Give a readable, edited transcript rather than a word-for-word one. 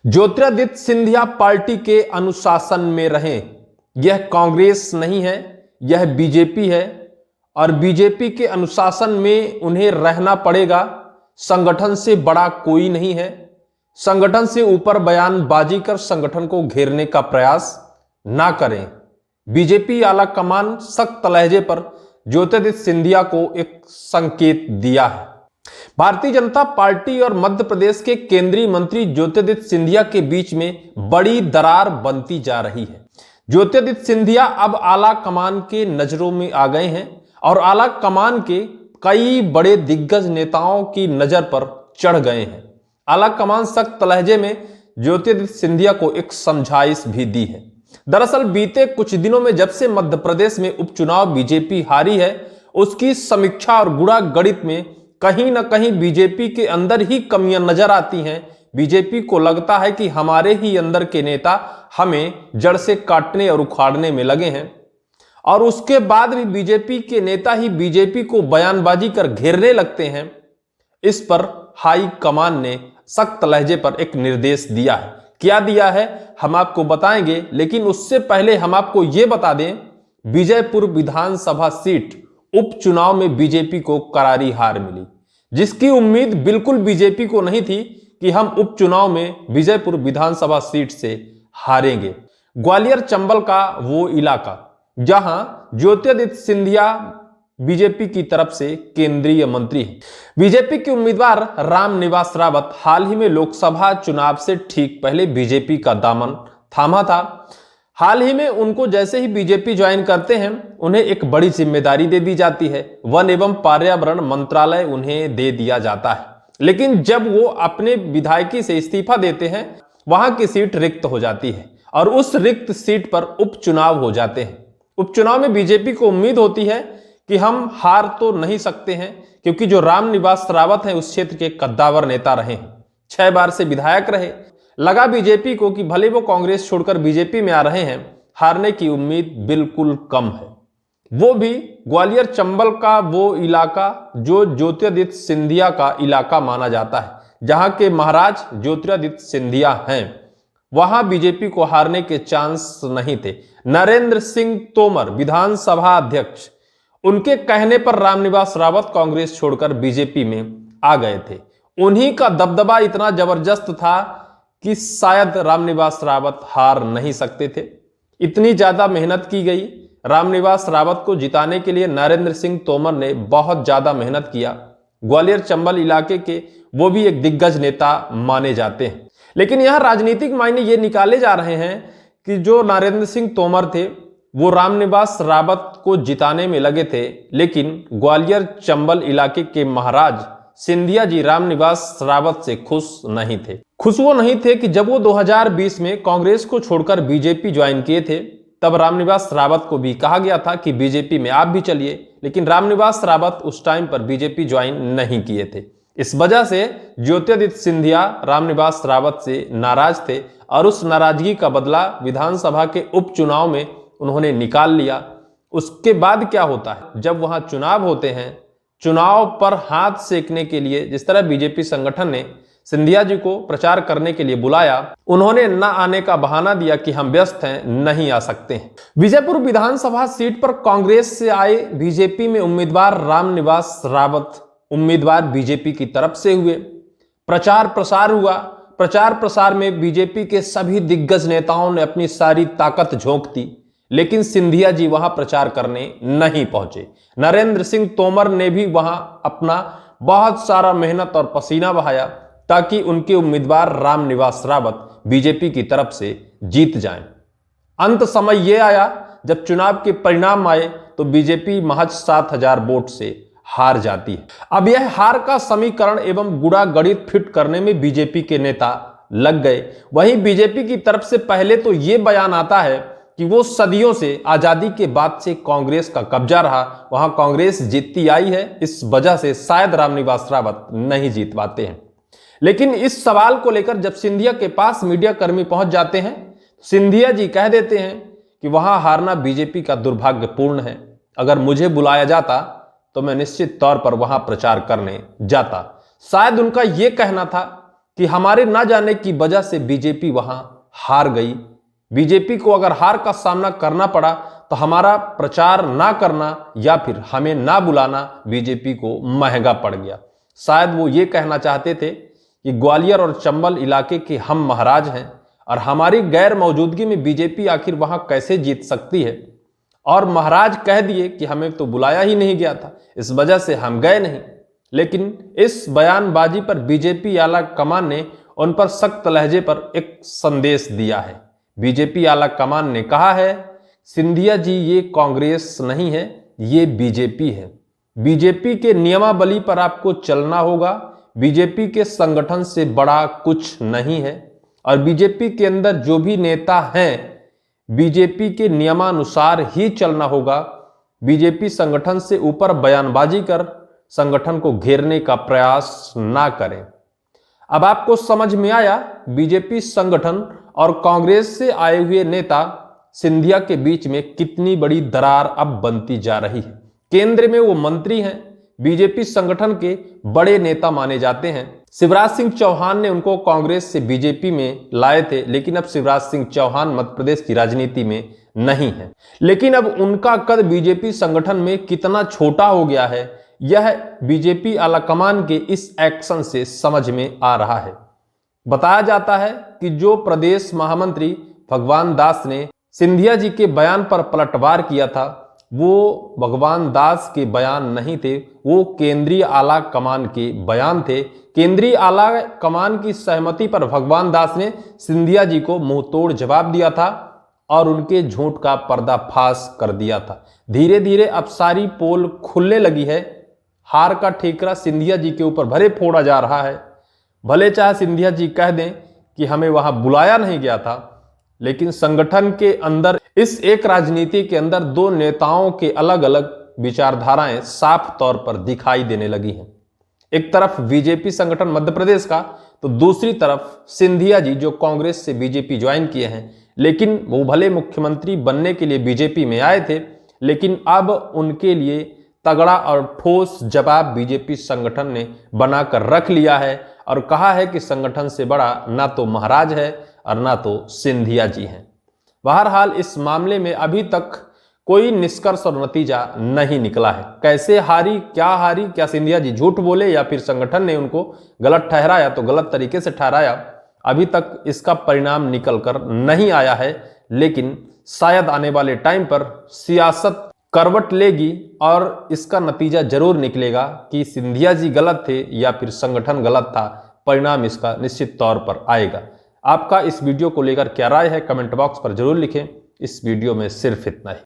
Jyotiraditya Scindia party के अनुशासन में रहें। यह कांग्रेस नहीं है, यह बीजेपी है और बीजेपी के अनुशासन में उन्हें रहना पड़ेगा। संगठन से बड़ा कोई नहीं है। संगठन से ऊपर बयानबाजी कर संगठन को घेरने का प्रयास ना करें। बीजेपी आला कमान सख्त लहजे पर ज्योतिरादित्य सिंधिया को एक संकेत दिया है। भारतीय जनता पार्टी और मध्य प्रदेश के केंद्रीय मंत्री ज्योतिरादित्य सिंधिया के बीच में बड़ी दरार बनती जा रही है। ज्योतिरादित्य सिंधिया अब आला कमान के नजरों में आ गए हैं और आला कमान के कई बड़े दिग्गज नेताओं की नजर पर चढ़ गए हैं। आला कमान सख्त लहजे में ज्योतिरादित्य सिंधिया को एक समझाइश भी दी है। दरअसल बीते कुछ दिनों में जब से मध्य प्रदेश में उपचुनाव बीजेपी हारी है, उसकी समीक्षा और गुणा गणित में कहीं ना कहीं बीजेपी के अंदर ही कमियां नजर आती हैं। बीजेपी को लगता है कि हमारे ही अंदर के नेता हमें जड़ से काटने और उखाड़ने में लगे हैं और उसके बाद भी बीजेपी के नेता ही बीजेपी को बयानबाजी कर घेरने लगते हैं। इस पर हाई कमान ने सख्त लहजे पर एक निर्देश दिया है। क्या दिया है हम आपको बताएंगे, लेकिन उससे पहले हम आपको यह बता दें, विजयपुर विधानसभा सीट उपचुनाव में बीजेपी को करारी हार मिली, जिसकी उम्मीद बिल्कुल बीजेपी को नहीं थी कि हम उपचुनाव में विजयपुर विधानसभा सीट से हारेंगे। ग्वालियर चंबल का वो इलाका जहां ज्योतिरादित्य सिंधिया बीजेपी की तरफ से केंद्रीय मंत्री हैं। बीजेपी के उम्मीदवार रामनिवास रावत हाल ही में लोकसभा चुनाव से ठीक पहले बीजेपी का दामन थामा था। हाल ही में उनको जैसे ही बीजेपी ज्वाइन करते हैं, उन्हें एक बड़ी जिम्मेदारी दे दी जाती है। वन एवं पर्यावरण मंत्रालय उन्हें दे दिया जाता है, लेकिन जब वो अपने विधायकी से इस्तीफा देते हैं, वहां की सीट रिक्त हो जाती है और उस रिक्त सीट पर उपचुनाव हो जाते हैं। उपचुनाव में बीजेपी को उम्मीद होती है कि हम हार तो नहीं सकते हैं, क्योंकि जो रामनिवास रावत हैं उस क्षेत्र के कद्दावर नेता रहे हैं, 6 बार से विधायक रहे। लगा बीजेपी को कि भले वो कांग्रेस छोड़कर बीजेपी में आ रहे हैं, हारने की उम्मीद बिल्कुल कम है। वो भी ग्वालियर चंबल का वो इलाका जो ज्योतिरादित्य सिंधिया का इलाका माना जाता है, जहां के महाराज ज्योतिरादित्य सिंधिया हैं। वहां बीजेपी को हारने के चांस नहीं थे। नरेंद्र सिंह तोमर विधानसभा अध्यक्ष, उनके कहने पर रामनिवास रावत कांग्रेस छोड़कर बीजेपी में आ गए थे। उन्हीं का दबदबा इतना जबरदस्त था कि शायद रामनिवास रावत हार नहीं सकते थे। इतनी ज्यादा मेहनत की गई। रामनिवास रावत को जिताने के लिए नरेंद्र सिंह तोमर ने बहुत ज्यादा मेहनत किया। ग्वालियर चंबल इलाके के वो भी एक दिग्गज नेता माने जाते हैं। लेकिन यहां राजनीतिक मायने ये निकाले जा रहे हैं कि जो नरेंद्र सिंह तोमर थे वो रामनिवास रावत को जिताने में लगे थे, लेकिन ग्वालियर चंबल इलाके के महाराज सिंधिया जी रामनिवास रावत से खुश नहीं थे। खुश वो नहीं थे कि जब वो 2020 में कांग्रेस को छोड़कर बीजेपी ज्वाइन किए थे, तब रामनिवास रावत को भी कहा गया था कि बीजेपी में आप भी चलिए, लेकिन रामनिवास रावत उस टाइम पर बीजेपी ज्वाइन नहीं किए थे। इस वजह से ज्योतिरादित्य सिंधिया रामनिवास रावत से नाराज थे और उस नाराजगी का बदला विधानसभा के उपचुनाव में उन्होंने निकाल लिया। उसके बाद क्या होता है, जब वहां चुनाव होते हैं, चुनाव पर हाथ सेकने के लिए जिस तरह बीजेपी संगठन ने सिंधिया जी को प्रचार करने के लिए बुलाया, उन्होंने न आने का बहाना दिया कि हम व्यस्त हैं, नहीं आ सकते हैं। विजयपुर विधानसभा सीट पर कांग्रेस से आए बीजेपी में उम्मीदवार रामनिवास रावत उम्मीदवार बीजेपी की तरफ से हुए। प्रचार प्रसार हुआ। प्रचार प्रसार में बीजेपी के सभी दिग्गज नेताओं ने अपनी सारी ताकत झोंक दी, लेकिन सिंधिया जी वहां प्रचार करने नहीं पहुंचे। नरेंद्र सिंह तोमर ने भी वहां अपना बहुत सारा मेहनत और पसीना बहाया ताकि उनके उम्मीदवार रामनिवास रावत बीजेपी की तरफ से जीत जाएं। अंत समय यह आया जब चुनाव के परिणाम आए तो बीजेपी महज 7,000 वोट से हार जाती है। अब यह हार का समीकरण एवं गुणा गणित फिट करने में बीजेपी के नेता लग गए। वहीं बीजेपी की तरफ से पहले तो यह बयान आता है कि वो सदियों से आजादी के बाद से कांग्रेस का कब्जा रहा, वहां कांग्रेस जीतती आई है, इस वजह से शायद रामनिवास रावत नहीं जीत पाते हैं। लेकिन इस सवाल को लेकर जब सिंधिया के पास मीडिया कर्मी पहुंच जाते हैं, सिंधिया जी कह देते हैं कि वहां हारना बीजेपी का दुर्भाग्यपूर्ण है। अगर मुझे बुलाया जाता तो मैं निश्चित तौर पर वहां प्रचार करने जाता। शायद उनका यह कहना था कि हमारे ना जाने की वजह से बीजेपी वहां हार गई। बीजेपी को अगर हार का सामना करना पड़ा तो हमारा प्रचार ना करना या फिर हमें ना बुलाना बीजेपी को महंगा पड़ गया। शायद वो ये कहना चाहते थे कि ग्वालियर और चंबल इलाके के हम महाराज हैं और हमारी गैर मौजूदगी में बीजेपी आखिर वहां कैसे जीत सकती है। और महाराज कह दिए कि हमें तो बुलाया ही नहीं गया था, इस वजह से हम गए नहीं। लेकिन इस बयानबाजी पर बीजेपी आला कमान ने उन पर सख्त लहजे पर एक संदेश दिया है। बीजेपी आला कमान ने कहा है, सिंधिया जी ये कांग्रेस नहीं है, ये बीजेपी है। बीजेपी के नियमावली पर आपको चलना होगा। बीजेपी के संगठन से बड़ा कुछ नहीं है और बीजेपी के अंदर जो भी नेता हैं बीजेपी के नियमानुसार ही चलना होगा। बीजेपी संगठन से ऊपर बयानबाजी कर संगठन को घेरने का प्रयास ना करें। अब आपको समझ में आया, बीजेपी संगठन और कांग्रेस से आए हुए नेता सिंधिया के बीच में कितनी बड़ी दरार अब बनती जा रही है। केंद्र में वो मंत्री हैं, बीजेपी संगठन के बड़े नेता माने जाते हैं। शिवराज सिंह चौहान ने उनको कांग्रेस से बीजेपी में लाए थे, लेकिन अब शिवराज सिंह चौहान मध्य प्रदेश की राजनीति में नहीं है। लेकिन अब उनका कद बीजेपी संगठन में कितना छोटा हो गया है, यह बीजेपी आलाकमान के इस एक्शन से समझ में आ रहा है। बताया जाता है कि जो प्रदेश महामंत्री भगवान दास ने सिंधिया जी के बयान पर पलटवार किया था, वो भगवान दास के बयान नहीं थे, वो केंद्रीय आला कमान के बयान थे। केंद्रीय आला कमान की सहमति पर भगवान दास ने सिंधिया जी को मुंहतोड़ जवाब दिया था और उनके झूठ का पर्दाफाश कर दिया था। धीरे धीरे अब सारी पोल खुलने लगी है। हार का ठेकरा सिंधिया जी के ऊपर भले फोड़ा जा रहा है। भले चाहे सिंधिया जी कह दें कि हमें वहां बुलाया नहीं गया था, लेकिन संगठन के अंदर इस एक राजनीति के अंदर दो नेताओं के अलग अलग विचारधाराएं साफ तौर पर दिखाई देने लगी हैं। एक तरफ बीजेपी संगठन मध्य प्रदेश का, तो दूसरी तरफ सिंधिया जी जो कांग्रेस से बीजेपी ज्वाइन किए हैं। लेकिन वो भले मुख्यमंत्री बनने के लिए बीजेपी में आए थे, लेकिन अब उनके लिए तगड़ा और ठोस जवाब बीजेपी संगठन ने बनाकर रख लिया है और कहा है कि संगठन से बड़ा ना तो महाराज है और ना तो सिंधिया जी हैं। बहरहाल इस मामले में अभी तक कोई निष्कर्ष और नतीजा नहीं निकला है। कैसे हारी, क्या सिंधिया जी झूठ बोले या फिर संगठन ने उनको गलत ठहराया तो गलत तरीके से ठहराया, अभी तक इसका परिणाम निकल कर नहीं आया है। लेकिन शायद आने वाले टाइम पर सियासत करवट लेगी और इसका नतीजा जरूर निकलेगा कि सिंधिया जी गलत थे या फिर संगठन गलत था। परिणाम इसका निश्चित तौर पर आएगा। आपका इस वीडियो को लेकर क्या राय है, कमेंट बॉक्स पर जरूर लिखें। इस वीडियो में सिर्फ इतना ही।